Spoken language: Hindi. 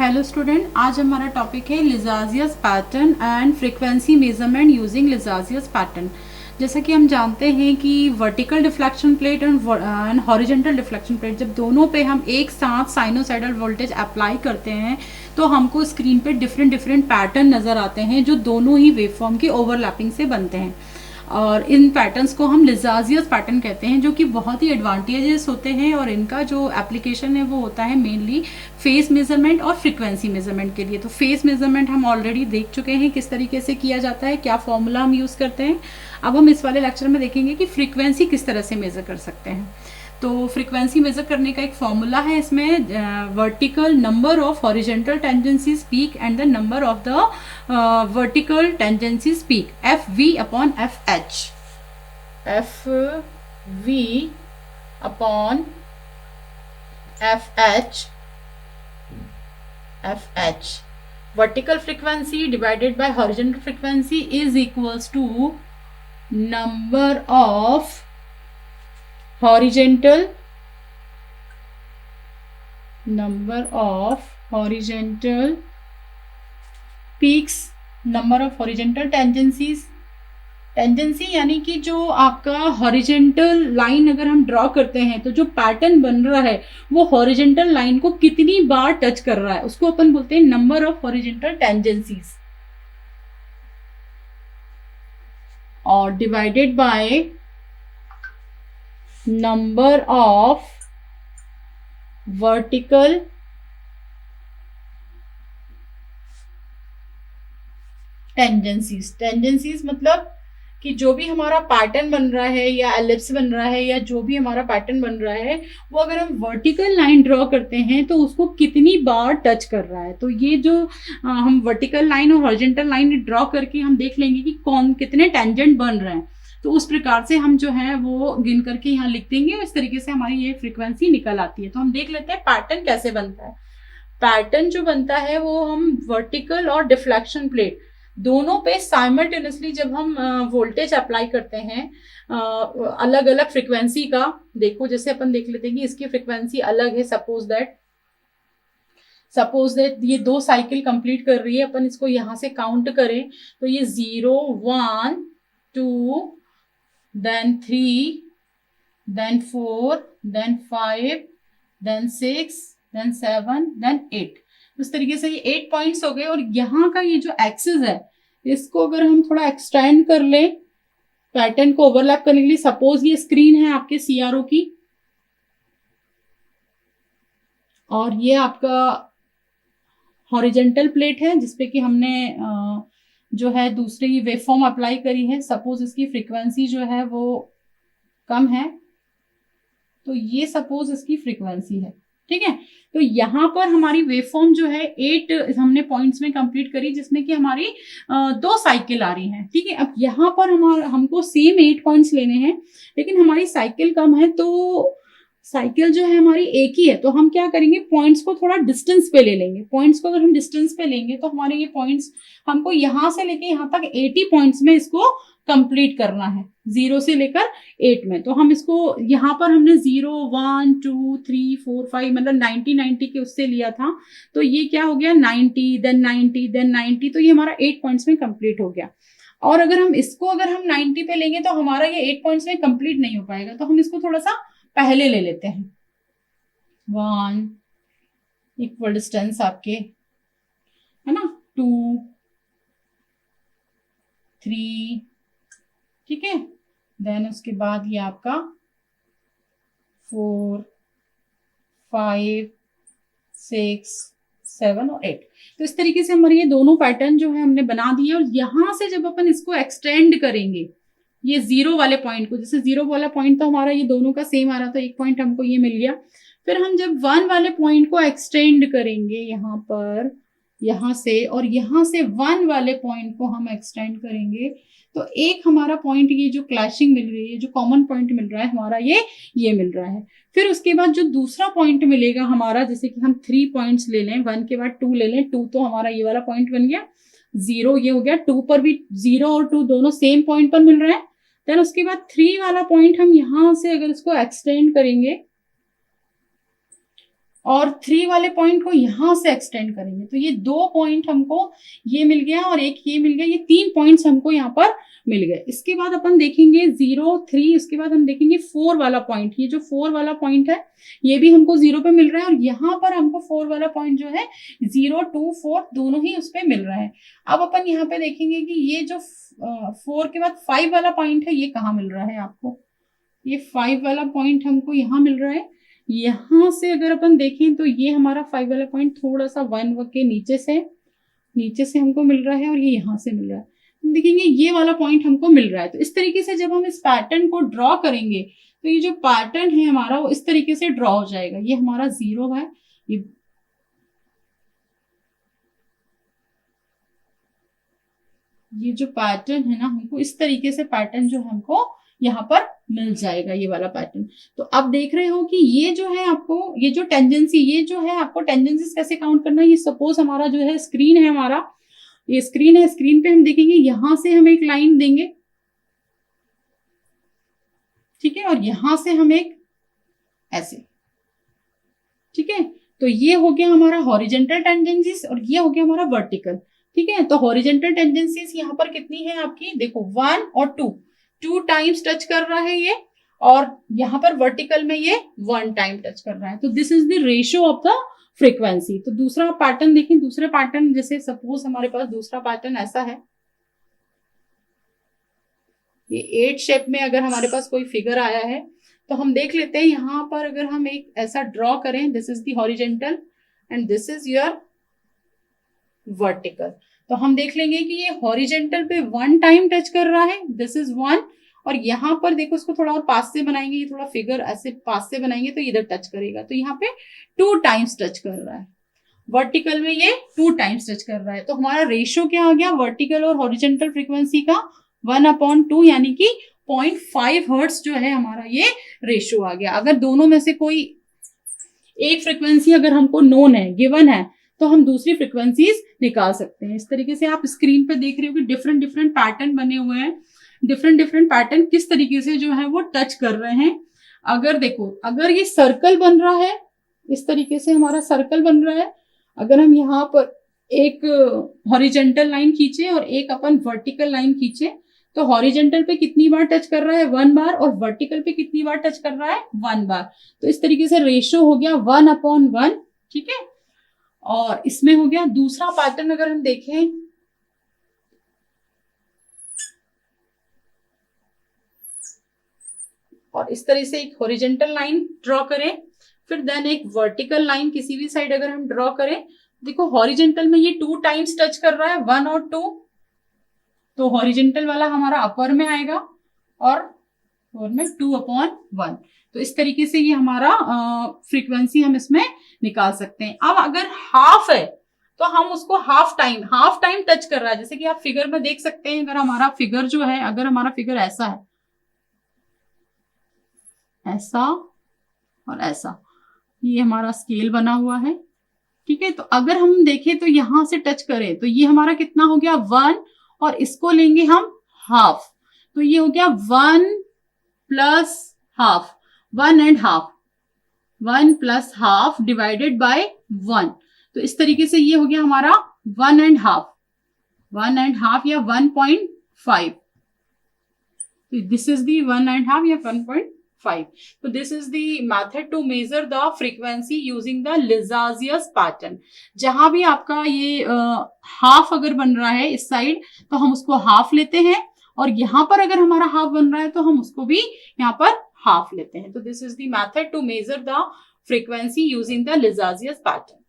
हेलो स्टूडेंट, आज हमारा टॉपिक है Lissajous pattern and frequency measurement using Lissajous pattern. जैसा कि हम जानते हैं कि vertical deflection plate and horizontal deflection plate, जब दोनों पे हम एक साथ साइनोसाइडल वोल्टेज अप्लाई करते हैं तो हमको स्क्रीन पे डिफरेंट डिफरेंट पैटर्न नज़र आते हैं जो दोनों ही वेवफॉर्म की ओवरलैपिंग से बनते हैं। और इन पैटर्न्स को हम लिजाजियस पैटर्न कहते हैं, जो कि बहुत ही एडवांटेजेस होते हैं और इनका जो एप्लीकेशन है वो होता है मेनली फेस मेजरमेंट और फ्रीक्वेंसी मेजरमेंट के लिए। तो फेस मेजरमेंट हम ऑलरेडी देख चुके हैं किस तरीके से किया जाता है, क्या फॉर्मूला हम यूज़ करते हैं। अब हम इस वाले लेक्चर में देखेंगे कि फ्रीक्वेंसी किस तरह से मेज़र कर सकते हैं। तो फ्रीक्वेंसी मेजर करने का एक फॉर्मूला है इसमें, vertical number of horizontal tangencies peak and the number of the vertical tangencies peak, F V upon F H. F V upon F H, F H vertical frequency divided by horizontal frequency is equals to number of horizontal peaks, number of horizontal tangencies। Tangency यानी कि जो आपका हॉरिजेंटल लाइन अगर हम ड्रॉ करते हैं तो जो पैटर्न बन रहा है वो हॉरिजेंटल लाइन को कितनी बार टच कर रहा है, उसको अपन बोलते हैं नंबर ऑफ हॉरिजेंटल टेंजेंसीज, और divided by number of vertical tangencies. Tangencies मतलब कि जो भी हमारा पैटर्न बन रहा है या एलिप्स बन रहा है या जो भी हमारा पैटर्न बन रहा है वो अगर हम वर्टिकल लाइन ड्रॉ करते हैं तो उसको कितनी बार टच कर रहा है। तो ये जो हम वर्टिकल लाइन और हॉरिजेंटल लाइन ड्रॉ करके हम देख लेंगे कि कौन कितने टेंजेंट बन रहे हैं, तो उस प्रकार से हम जो है वो गिन करके यहाँ लिख देंगे। इस तरीके से हमारी ये फ्रीक्वेंसी निकल आती है। तो हम देख लेते हैं पैटर्न कैसे बनता है। पैटर्न जो बनता है वो हम वर्टिकल और डिफ्लेक्शन प्लेट दोनों पे साइमल्टेनियसली जब हम वोल्टेज अप्लाई करते हैं अलग अलग फ्रीक्वेंसी का। देखो जैसे अपन देख लेते हैं कि इसकी फ्रीक्वेंसी अलग है। सपोज दैट ये 2 साइकिल कंप्लीट कर रही है, अपन इसको यहाँ से काउंट करें तो ये 0 1 2 then 3 then 4 then 5 then 6 then 7 then 8। इस तरीके से ये 8 पॉइंट्स हो गए। और यहाँ का ये जो एक्सिस है इसको अगर हम थोड़ा एक्सटेंड कर ले पैटर्न को ओवरलैप करने के लिए, सपोज ये स्क्रीन है आपके सीआरओ की और ये आपका हॉरिजेंटल प्लेट है जिसपे कि हमने जो है दूसरी वेवफॉर्म अप्लाई करी है। सपोज इसकी फ्रीक्वेंसी जो है वो कम है, तो ये सपोज इसकी फ्रीक्वेंसी है, ठीक है। तो यहाँ पर हमारी वेवफॉर्म जो है 8 हमने पॉइंट्स में कंप्लीट करी जिसमें कि हमारी 2 साइकिल आ रही हैं, ठीक है। अब यहाँ पर हमको सेम 8 पॉइंट्स लेने हैं लेकिन हमारी साइकिल कम है, तो साइकिल जो है हमारी एक ही है। तो हम क्या करेंगे, पॉइंट्स को थोड़ा डिस्टेंस पे ले लेंगे। पॉइंट्स को अगर हम डिस्टेंस पे लेंगे तो हमारे ये पॉइंट्स हमको यहाँ से लेके यहाँ तक 80 पॉइंट्स में इसको कंप्लीट करना है, 0 से लेकर 8 में। तो हम इसको यहाँ पर हमने 0 1 2 3 4 5 मतलब 90 के उससे लिया था, तो ये क्या हो गया 90 देन 90 देन 90, तो ये हमारा 8 पॉइंट्स में कंप्लीट हो गया। और अगर हम 90 पे लेंगे तो हमारा ये 8 पॉइंट्स में कंप्लीट नहीं हो पाएगा, तो हम इसको थोड़ा सा पहले ले लेते हैं। 1 इक्वल डिस्टेंस आपके है ना, 2 3, ठीक है। देन उसके बाद ये आपका 4 5 6 7 और 8। तो इस तरीके से हमारे ये दोनों पैटर्न जो है हमने बना दिए। और यहां से जब अपन इसको एक्सटेंड करेंगे ये 0 वाले पॉइंट को, जैसे 0 वाला पॉइंट तो हमारा ये दोनों का सेम आ रहा था, 1 पॉइंट हमको ये मिल गया। फिर हम जब 1 वाले पॉइंट को एक्सटेंड करेंगे यहाँ पर, यहाँ से, और यहाँ से 1 वाले पॉइंट को हम एक्सटेंड करेंगे तो एक हमारा पॉइंट ये जो क्लैशिंग मिल रही है, जो कॉमन पॉइंट मिल रहा है हमारा ये मिल रहा है। फिर उसके बाद जो दूसरा पॉइंट मिलेगा हमारा, जैसे कि हम 3 पॉइंट्स ले लें, 1 के बाद 2 ले लें, 2 तो हमारा ये वाला पॉइंट बन गया, 0 ये हो गया, 2 पर भी 0 और 2 दोनों सेम पॉइंट पर मिल रहे हैं। देन उसके बाद 3 वाला पॉइंट हम यहां से अगर इसको एक्सटेंड करेंगे और 3 वाले पॉइंट को यहां से एक्सटेंड करेंगे। तो ये 2 पॉइंट हमको ये मिल गया और एक ये मिल गया, ये 3 पॉइंट्स हमको यहाँ पर मिल गए। इसके बाद अपन देखेंगे 0 3, उसके बाद हम देखेंगे 4 वाला पॉइंट। ये जो 4 वाला पॉइंट है ये भी हमको 0 पे मिल रहा है और यहाँ पर हमको 4 वाला पॉइंट जो है 0 2 4 दोनों ही उस पे मिल रहा है। अब अपन यहाँ पे देखेंगे कि ये जो 4 के बाद 5 वाला पॉइंट है ये कहाँ मिल रहा है आपको। ये 5 वाला पॉइंट हमको यहाँ मिल रहा है। यहां से अगर अपन देखें तो ये हमारा 5 वाला पॉइंट थोड़ा सा 1 के नीचे से हमको मिल रहा है और ये यहां से मिल रहा है। हम देखेंगे ये वाला पॉइंट हमको मिल रहा है। तो इस तरीके से जब हम इस पैटर्न को ड्रॉ करेंगे तो ये जो पैटर्न है हमारा वो इस तरीके से ड्रॉ हो जाएगा। ये हमारा 0 है, ये जो पैटर्न है ना हमको इस तरीके से पैटर्न जो हमको यहाँ पर मिल जाएगा, ये वाला पैटर्न। तो अब देख रहे हो कि ये जो है आपको ये जो टेंजेंसी, ये जो है आपको टेंजेंसीज कैसे काउंट करना है। ये सपोज हमारा जो है स्क्रीन है, हमारा ये स्क्रीन है, स्क्रीन पे हम देखेंगे यहां से हम एक लाइन देंगे, ठीक है, और यहां से हम एक ऐसे, ठीक है। तो ये हो गया हमारा हॉरिजेंटल टेंजेंसीज और ये हो गया हमारा वर्टिकल, ठीक है। तो हॉरिजेंटल टेंजेंसीज यहाँ पर कितनी है आपकी, देखो 1 और 2 टाइम्स टच कर रहा है ये, और यहाँ पर वर्टिकल में ये 1 टाइम टच कर रहा है। तो this is the ratio of the frequency. तो दूसरा पैटर्न देखें, दूसरे पैटर्न जैसे सपोज हमारे पास दूसरा पैटर्न ऐसा है, ये 8 शेप में अगर हमारे पास कोई फिगर आया है तो हम देख लेते हैं यहां पर अगर हम एक ऐसा ड्रॉ करें, this is the horizontal and this is your vertical. तो हम देख लेंगे कि ये हॉरिजेंटल पे 1 टाइम टच कर रहा है, दिस इज 1, और यहाँ पर देखो इसको थोड़ा और पास से बनाएंगे, ये थोड़ा फिगर ऐसे पास से बनाएंगे तो इधर टच करेगा, तो यहाँ पे 2 टाइम्स टच कर रहा है। वर्टिकल में ये 2 टाइम्स टच कर रहा है। तो हमारा रेशियो क्या आ गया वर्टिकल और हॉरिजेंटल फ्रीक्वेंसी का, 1/2 यानी कि 0.5 हर्ट्ज जो है हमारा ये रेशियो आ गया। अगर दोनों में से कोई एक फ्रीक्वेंसी अगर हमको नोन है, गिवन है, तो हम दूसरी फ्रीक्वेंसीज निकाल सकते हैं। इस तरीके से आप स्क्रीन पे देख रहे हो कि डिफरेंट डिफरेंट पैटर्न बने हुए हैं, डिफरेंट डिफरेंट पैटर्न किस तरीके से जो है वो टच कर रहे हैं। अगर देखो, अगर ये सर्कल बन रहा है, इस तरीके से हमारा सर्कल बन रहा है, अगर हम यहाँ पर एक हॉरिजेंटल लाइन खींचे और एक अपन वर्टिकल लाइन खींचे, तो हॉरिजेंटल पे कितनी बार टच कर रहा है, 1 बार, और वर्टिकल पे कितनी बार टच कर रहा है, 1 बार। तो इस तरीके से रेशियो हो गया 1/1, ठीक है। और इसमें हो गया दूसरा पैटर्न अगर हम देखें, और इस तरह से एक हॉरिजेंटल लाइन ड्रॉ करें, फिर देन एक वर्टिकल लाइन किसी भी साइड अगर हम ड्रॉ करें, देखो हॉरिजेंटल में ये 2 टाइम्स टच कर रहा है, 1 और 2, तो हॉरिजेंटल वाला हमारा अपर में आएगा और लोअर में 2/1। तो इस तरीके से ये हमारा फ्रीक्वेंसी हम इसमें निकाल सकते हैं। अब अगर हाफ है तो हम उसको हाफ टाइम टच कर रहा है, जैसे कि आप फिगर में देख सकते हैं, अगर हमारा फिगर जो है, अगर हमारा फिगर ऐसा है, ऐसा और ऐसा, ये हमारा स्केल बना हुआ है, ठीक है। तो अगर हम देखें तो यहां से टच करें तो ये हमारा कितना हो गया, 1, और इसको लेंगे हम हाफ, तो ये हो गया 1 plus half, 1 and half, 1 plus half divided by 1। तो इस तरीके से ये हो गया हमारा 1 एंड हाफ या 1.5। This is the 1 and half या 1.5। So this is the method to measure the frequency using the Lizarzius pattern। जहां भी आपका ये हाफ अगर बन रहा है इस साइड, तो हम उसको हाफ लेते हैं, और यहां पर अगर हमारा हाफ बन रहा है तो हम उसको भी यहाँ पर हाफ लेते हैं। तो this is the method to measure the frequency using the Lizarzius pattern।